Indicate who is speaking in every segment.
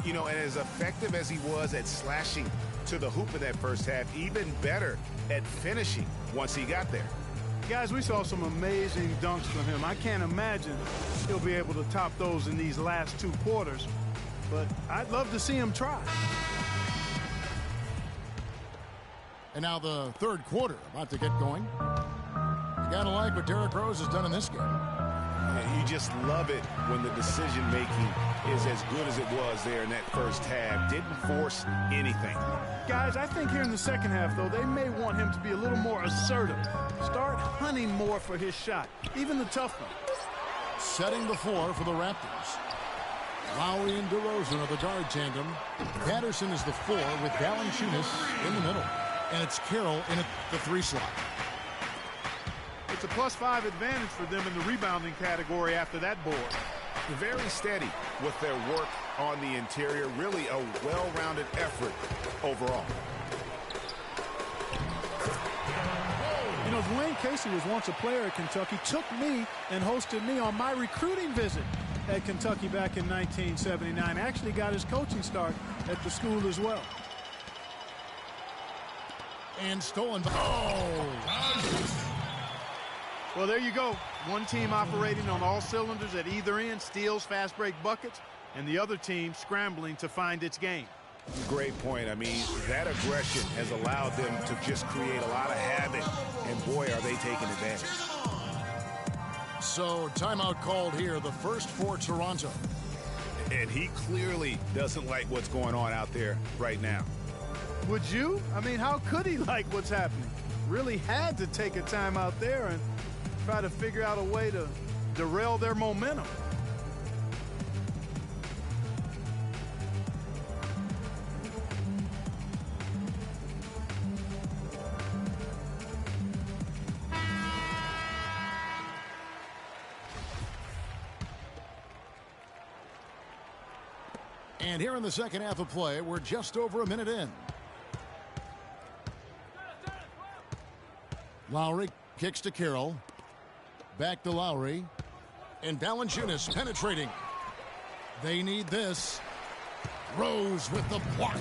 Speaker 1: You know, and as effective as he was at slashing to the hoop in that first half, even better at finishing once he got there.
Speaker 2: Guys, we saw some amazing dunks from him. I can't imagine he'll be able to top those in these last 2 quarters, but I'd love to see him try.
Speaker 3: And now the third quarter about to get going. You gotta like what Derrick Rose has done in this game.
Speaker 1: Yeah, you just love it when the decision-making is as good as it was there in that first half. Didn't force anything.
Speaker 2: Guys, I think here in the second half, though, they may want him to be a little more assertive. Start hunting more for his shot, even the tough one.
Speaker 3: Setting the floor for the Raptors. Lowry and DeRozan are the guard tandem. Patterson is the 4 with Valanciunas in the middle. And it's Carroll in at the 3 slot.
Speaker 2: It's a +5 advantage for them in the rebounding category after that board.
Speaker 1: Very steady with their work on the interior. Really a well-rounded effort overall.
Speaker 2: You know, Dwayne Casey was once a player at Kentucky, took me and hosted me on my recruiting visit at Kentucky back in 1979. Actually got his coaching start at the school as well.
Speaker 3: And stolen. Oh!
Speaker 2: Well, there you go. One team operating on all cylinders at either end, steals, fast break buckets, and the other team scrambling to find its game.
Speaker 1: Great point. I mean, that aggression has allowed them to just create a lot of havoc, and boy, are they taking advantage.
Speaker 3: So, timeout called here, the first for Toronto.
Speaker 1: And he clearly doesn't like what's going on out there right now.
Speaker 2: Would you? I mean, how could he like what's happening? Really had to take a time out there and try to figure out a way to derail their momentum.
Speaker 3: And here in the second half of play, we're just over a minute in. Lowry kicks to Carroll. Back to Lowry. And Valanciunas penetrating. They need this. Rose with the block.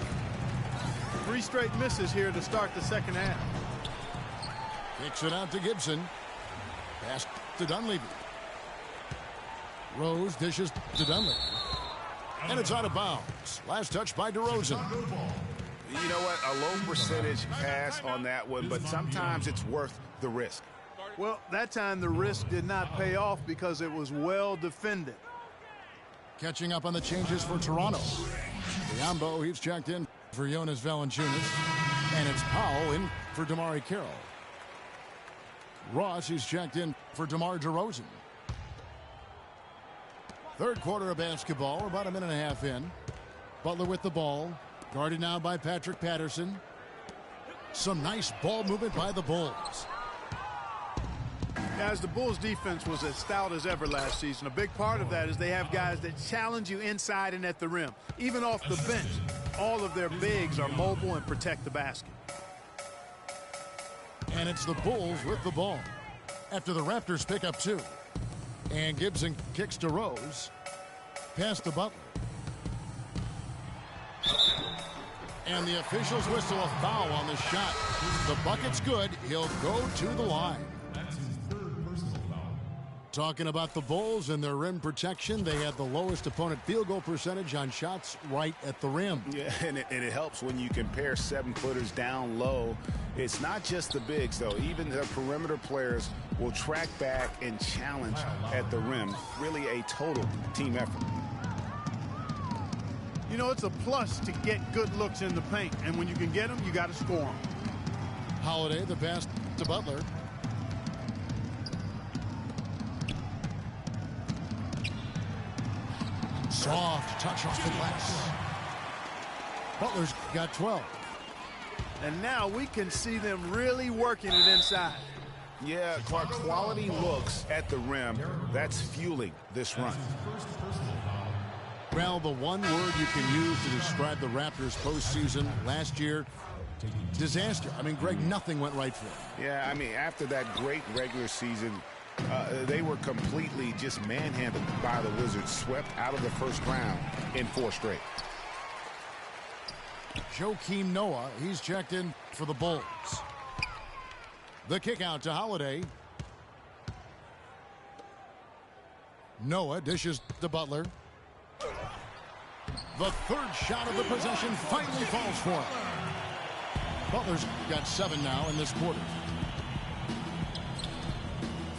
Speaker 2: 3 straight misses here to start the second half.
Speaker 3: Kicks it out to Gibson. Pass to Dunleavy. Rose dishes to Dunleavy. And it's out of bounds. Last touch by DeRozan.
Speaker 1: You know what? A low percentage pass on that one, but sometimes it's worth the risk.
Speaker 2: Well, that time the risk did not pay off because it was well defended.
Speaker 3: Catching up on the changes for Toronto. Biombo, he's checked in for Jonas Valanciunas. And it's Powell in for DeMar Carroll. Ross, he's checked in for DeMar DeRozan. Third quarter of basketball, we're about a minute and a half in. Butler with the ball. Guarded now by Patrick Patterson. Some nice ball movement by the Bulls.
Speaker 2: Guys, the Bulls defense was as stout as ever last season. A big part of that is they have guys that challenge you inside and at the rim. Even off the bench, all of their bigs are mobile and protect the basket.
Speaker 3: And it's the Bulls with the ball after the Raptors pick up 2. And Gibson kicks to Rose. Pass to Butler. And the officials whistle a foul on the shot. The bucket's good. He'll go to the line. Talking about the Bulls and their rim protection, they had the lowest opponent field goal percentage on shots right at the rim.
Speaker 1: Yeah, and it helps when you compare 7-footers down low. It's not just the bigs, though. Even the perimeter players will track back and challenge at the rim. Really a total team effort.
Speaker 2: You know, it's a plus to get good looks in the paint, and when you can get them, you got to score them.
Speaker 3: Holiday, the pass to Butler. Soft touch off the glass. Butler's got 12.
Speaker 2: And now we can see them really working it inside.
Speaker 1: Yeah, Clark, quality looks at the rim. That's fueling this run.
Speaker 3: Well, the one word you can use to describe the Raptors postseason last year, disaster. I mean, Greg, nothing went right for them.
Speaker 1: Yeah, I mean, after that great regular season, they were completely just manhandled by the Wizards, swept out of the first round in 4 straight.
Speaker 3: Joakim Noah, he's checked in for the Bulls. The kick out to Holiday. Noah dishes to Butler. The third shot of the possession finally falls for him. Butler's got 7 now in this quarter.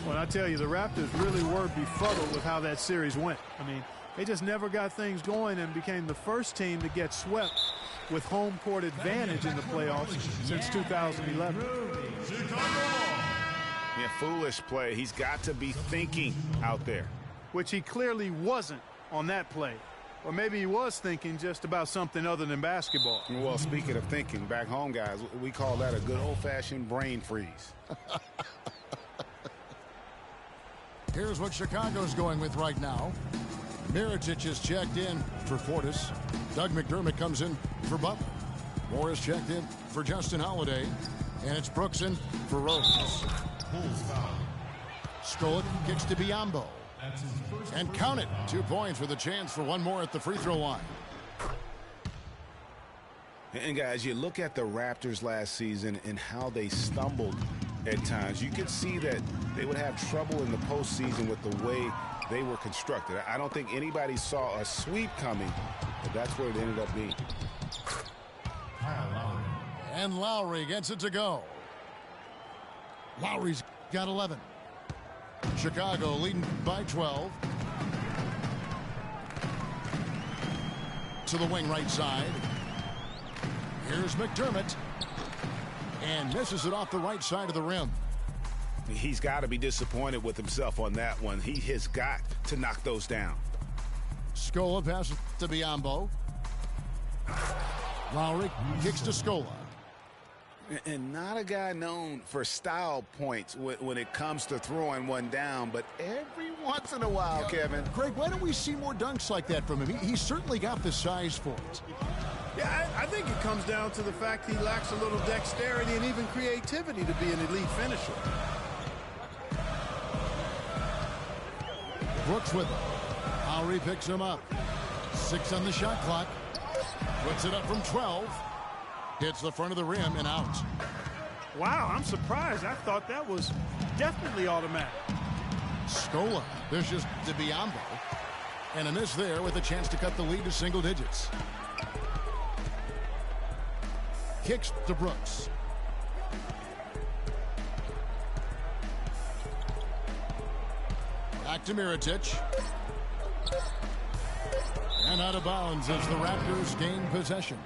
Speaker 2: Well, I tell you, the Raptors really were befuddled with how that series went. I mean, they just never got things going and became the first team to get swept with home court advantage in the playoffs since 2011.
Speaker 1: Yeah, foolish play. He's got to be thinking out there.
Speaker 2: Which he clearly wasn't on that play. Or maybe he was thinking just about something other than basketball.
Speaker 1: Well, speaking of thinking, back home, guys, we call that a good old-fashioned brain freeze.
Speaker 3: Here's what Chicago's going with right now. Mirotic is checked in for Portis. Doug McDermott comes in for Butler. Morris checked in for Justin Holiday. And it's Brooks in for Rose. Skolnick kicks to Biyombo. And count it. 2 points with a chance for one more at the free throw line.
Speaker 1: And guys, you look at the Raptors last season and how they stumbled at times. You could see that they would have trouble in the postseason with the way they were constructed. I don't think anybody saw a sweep coming, but that's what it ended up being.
Speaker 3: And Lowry gets it to go. Lowry's got 11. Chicago leading by 12. To the wing right side. Here's McDermott. And misses it off the right side of the rim.
Speaker 1: He's got to be disappointed with himself on that one. He has got to knock those down.
Speaker 3: Scola passes to Biyombo. Lowry kicks to Scola.
Speaker 1: And not a guy known for style points when it comes to throwing one down, but every once in a while, Kevin.
Speaker 3: Greg, why don't we see more dunks like that from him? He's certainly got the size for it.
Speaker 2: Yeah, I think it comes down to the fact he lacks a little dexterity and even creativity to be an elite finisher.
Speaker 3: Brooks with him. Lowry picks him up. 6 on the shot clock. Puts it up from 12. Hits the front of the rim and out.
Speaker 2: Wow, I'm surprised. I thought that was definitely automatic.
Speaker 3: Scola dishes to Biyombo. And a miss there with a chance to cut the lead to single digits. Kicks to Brooks. Back to Mirotic. And out of bounds as the Raptors gain possession.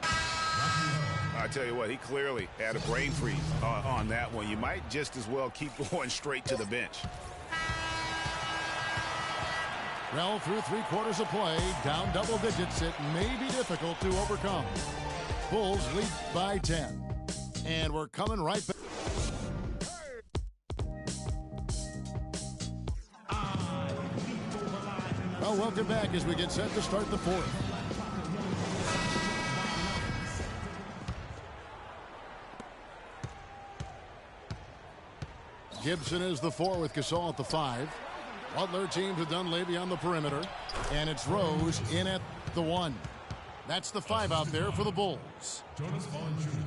Speaker 1: I tell you what, he clearly had a brain freeze on that one. You might just as well keep going straight to the bench.
Speaker 3: Well, through 3/4 of play, down double digits, it may be difficult to overcome. Bulls lead by 10. And we're coming right back. Well, welcome back as we get set to start the fourth. Gibson is the 4 with Gasol at the 5. Butler teams with Dunleavy on the perimeter. And it's Rose in at the 1. That's the 5 out there for the Bulls.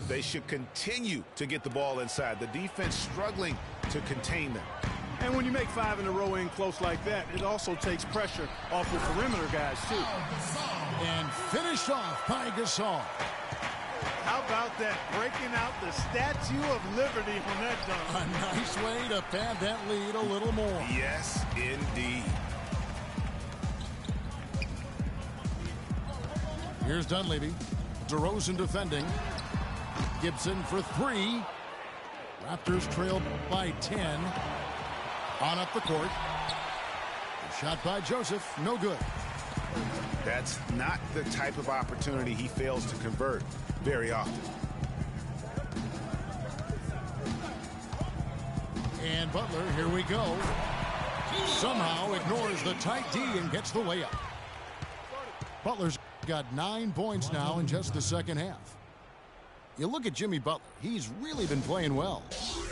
Speaker 1: They should continue to get the ball inside. The defense struggling to contain them.
Speaker 2: And when you make 5 in a row in close like that, it also takes pressure off the perimeter guys, too.
Speaker 3: And finished off by Gasol.
Speaker 2: How about that? Breaking out the Statue of Liberty on that dunk.
Speaker 3: A nice way to pad that lead a little more.
Speaker 1: Yes, indeed.
Speaker 3: Here's Dunleavy. DeRozan defending. Gibson for 3. Raptors trail by 10. On up the court. Shot by Joseph. No good.
Speaker 1: That's not the type of opportunity he fails to convert very often.
Speaker 3: And Butler, here we go. Somehow ignores the tight D and gets the layup. Butler's got 9 points now in just the second half. You look at Jimmy Butler. He's really been playing well.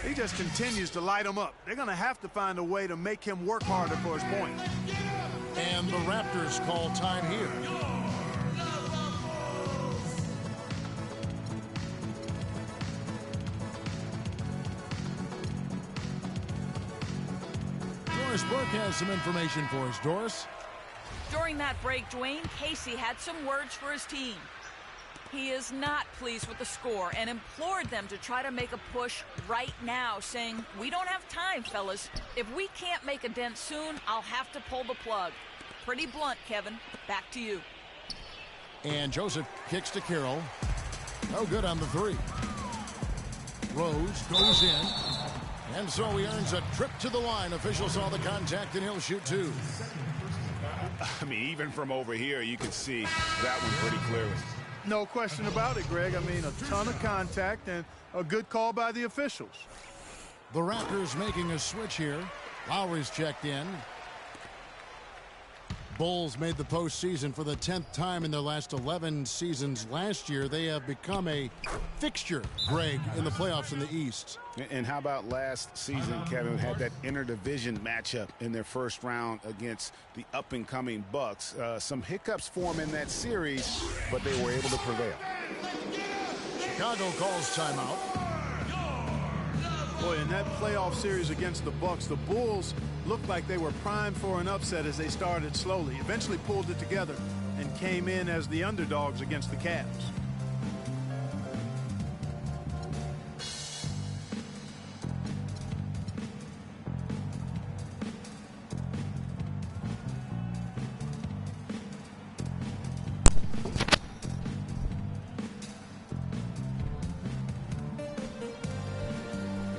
Speaker 2: He just continues to light them up. They're going to have to find a way to make him work harder for his points.
Speaker 3: And the Raptors call time here. Doris Burke has some information for us. Doris?
Speaker 4: During that break, Dwayne Casey had some words for his team. He is not pleased with the score and implored them to try to make a push right now, saying, "We don't have time, fellas. If we can't make a dent soon, I'll have to pull the plug." Pretty blunt, Kevin. Back to you.
Speaker 3: And Joseph kicks to Carroll. No good on the three. Rose goes in. And so he earns a trip to the line. Officials saw the contact, and he'll shoot two.
Speaker 1: I mean, even from over here, you can see that one pretty clearly.
Speaker 2: No question about it, Greg. I mean, a ton of contact and a good call by the officials.
Speaker 3: The Raptors making a switch here. Lowry's checked in. Bulls made the postseason for the 10th time in their last 11 seasons. Last year, they have become a fixture, Greg, in the playoffs in the East.
Speaker 1: And how about last season, Kevin, had that interdivision matchup in their first round against the up-and-coming Bucks. Some hiccups for them in that series, but they were able to prevail.
Speaker 3: Chicago calls timeout.
Speaker 2: Boy, in that playoff series against the Bucks, the Bulls looked like they were primed for an upset as they started slowly, eventually pulled it together, and came in as the underdogs against the Cavs.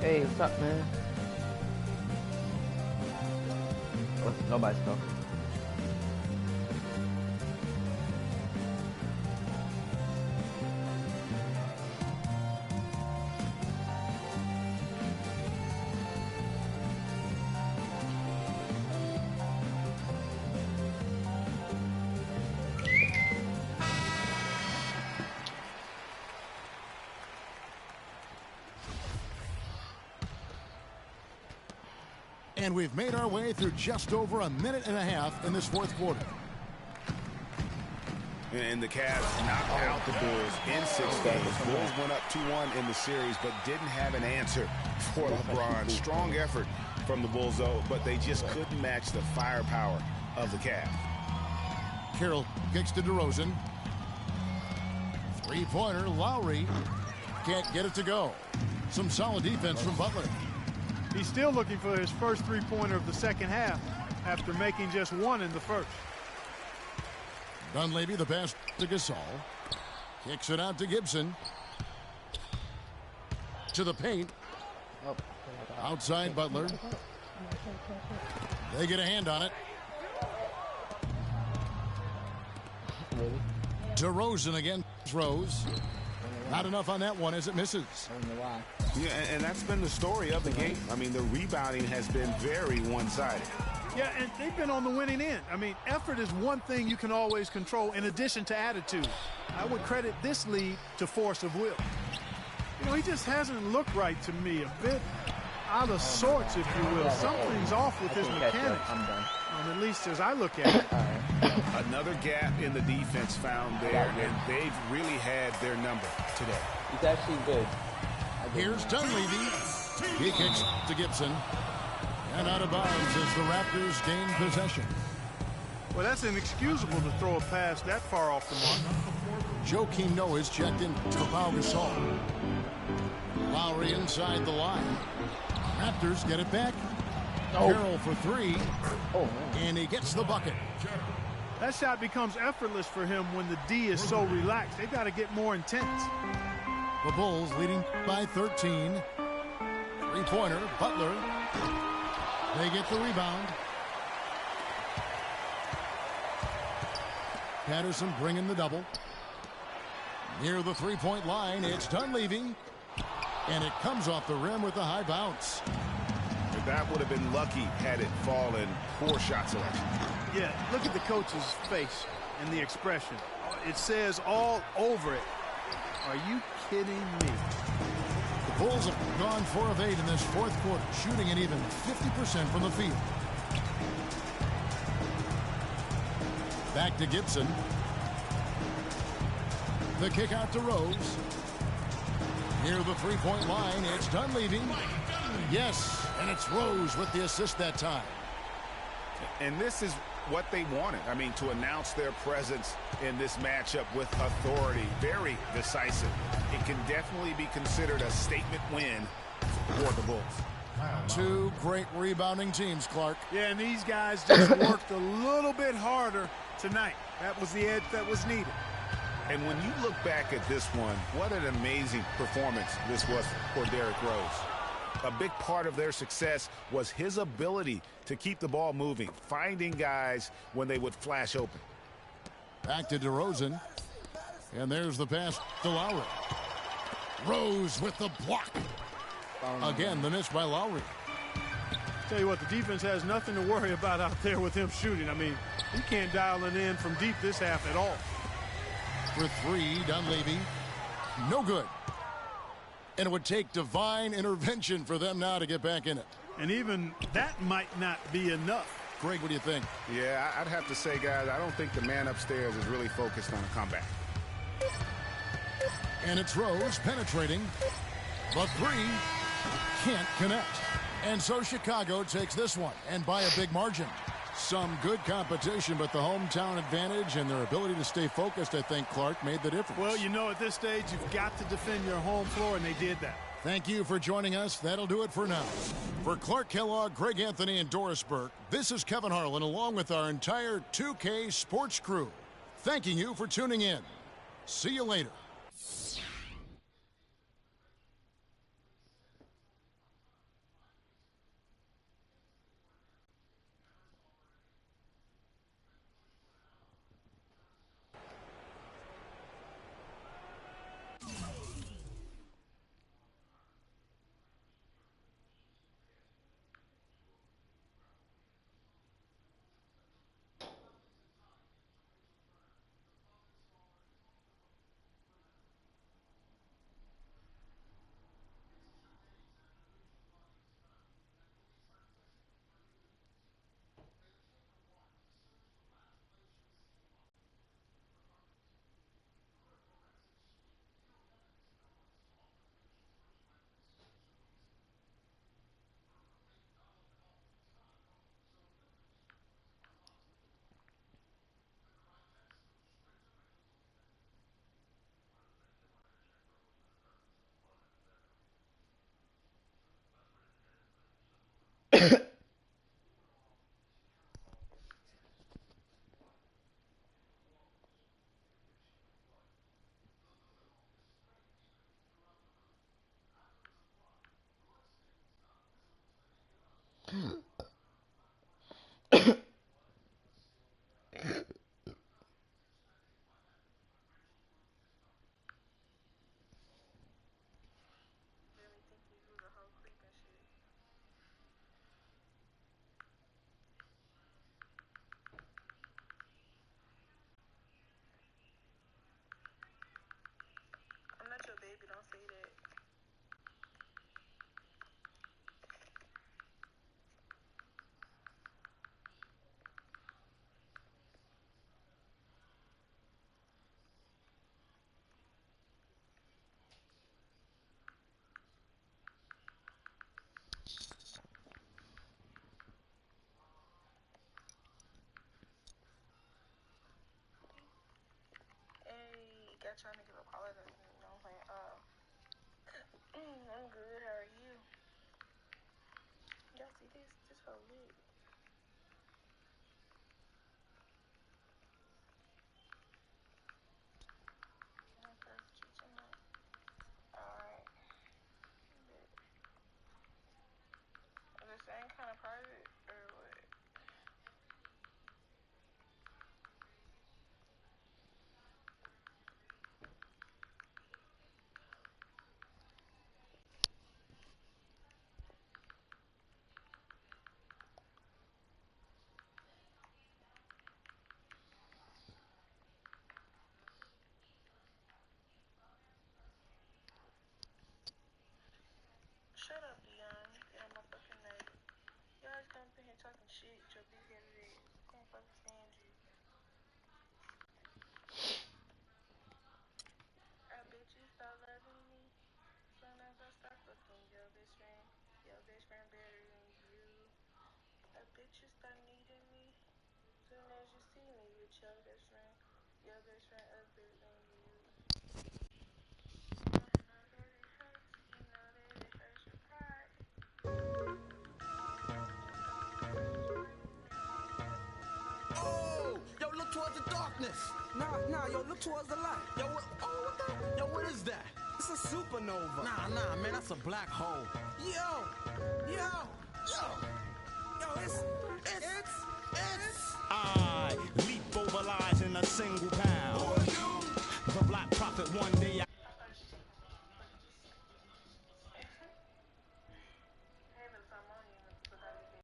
Speaker 5: Hey, what's up, man? Oh, nobody's talking.
Speaker 3: And we've made our way through just over a minute and a half in this fourth quarter.
Speaker 1: And the Cavs knocked out the Bulls in 6 games. Bulls went up 2-1 in the series, but didn't have an answer for LeBron. Strong effort from the Bulls, though, but they just couldn't match the firepower of the Cavs.
Speaker 3: Carroll kicks to DeRozan. Three-pointer, Lowry can't get it to go. Some solid defense from Butler.
Speaker 2: He's still looking for his first three-pointer of the second half after making just one in the first.
Speaker 3: Dunleavy, the pass to Gasol. Kicks it out to Gibson. To the paint. Outside Butler. They get a hand on it. DeRozan again throws. Not enough on that one as it misses.
Speaker 1: Yeah, and that's been the story of the game. I mean, the rebounding has been very one-sided.
Speaker 2: Yeah, and they've been on the winning end. I mean, effort is one thing you can always control in addition to attitude. I would credit this lead to force of will. You know, he just hasn't looked right to me. A bit out of sorts, if you will. Something's off with his mechanics.
Speaker 5: I'm done.
Speaker 2: At least as I look at it.
Speaker 1: Another gap in the defense found there, and they've really had their number today.
Speaker 5: He's actually good.
Speaker 3: Here's Dunleavy. He kicks to Gibson. And out of bounds as the Raptors gain possession.
Speaker 2: Well, that's inexcusable to throw a pass that far off the mark.
Speaker 3: Joakim Noah is checked in for Pau Gasol. Lowry inside the line. Raptors get it back. Carroll for three. And he gets the bucket.
Speaker 2: That shot becomes effortless for him when the D is so relaxed. They've got to get more intense.
Speaker 3: The Bulls leading by 13. Three-pointer, Butler. They get the rebound. Patterson bringing the double. Near the three-point line, it's Dunleavy. And it comes off the rim with a high bounce.
Speaker 1: That would have been lucky had it fallen. Poor shot selection.
Speaker 2: Yeah, look at the coach's face and the expression. It says all over it. Are you kidding me?
Speaker 3: The Bulls have gone 4 of 8 in this fourth quarter, shooting at even 50% from the field. Back to Gibson. The kick out to Rose. Near the three-point line, it's Dunleavy. Yes, and it's Rose with the assist that time.
Speaker 1: And this is what they wanted. I mean, to announce their presence in this matchup with authority, very decisive. It can definitely be considered a statement win for the Bulls.
Speaker 3: Two great rebounding teams, Clark.
Speaker 2: Yeah, and these guys just worked a little bit harder tonight. That was the edge that was needed.
Speaker 1: And when you look back at this one, what an amazing performance this was for Derrick Rose. A big part of their success was his ability to keep the ball moving, finding guys when they would flash open.
Speaker 3: Back to DeRozan. And there's the pass to Lowry. Rose with the block. Again, the miss by Lowry.
Speaker 2: Tell you what, the defense has nothing to worry about out there with him shooting. I mean, he can't dial it in from deep this half at all.
Speaker 3: For three, Dunleavy. No good. And it would take divine intervention for them now to get back in it.
Speaker 2: And even that might not be enough.
Speaker 3: Greg, what do you think?
Speaker 1: Yeah, I'd have to say, guys, I don't think the man upstairs is really focused on a comeback.
Speaker 3: And it's Rose penetrating. But three can't connect. And so Chicago takes this one, and by a big margin. Some good competition, but the hometown advantage and their ability to stay focused, I think, Clark, made the difference.
Speaker 2: Well, you know, at this stage, you've got to defend your home floor, and they did that.
Speaker 3: Thank you for joining us. That'll do it for now. For Clark Kellogg, Greg Anthony, and Doris Burke, this is Kevin Harlan, along with our entire 2K Sports crew, thanking you for tuning in. See you later.
Speaker 6: Trying to give a apology, you know what I'm saying? I'm good, how are you? Y'all see this? This whole lit. Okay, teaching that. Alright. Is the same kind of private, or what? Shut up, Dion. Get on my fucking nerves. You always come up in here talking shit with your big headed ass. Can't fucking stand you. I bet you start loving me. Soon as I start fucking your best friend better than you. I bet you start needing me. soon as you see me with your best friend other than you. I know that it hurts, you know that it hurts your pride.
Speaker 7: Oh, yo, look towards the darkness. Nah, yo, look towards the light. Yo, what the? Yo, what is that? It's a supernova. Nah, man, that's a black hole. Yo, it's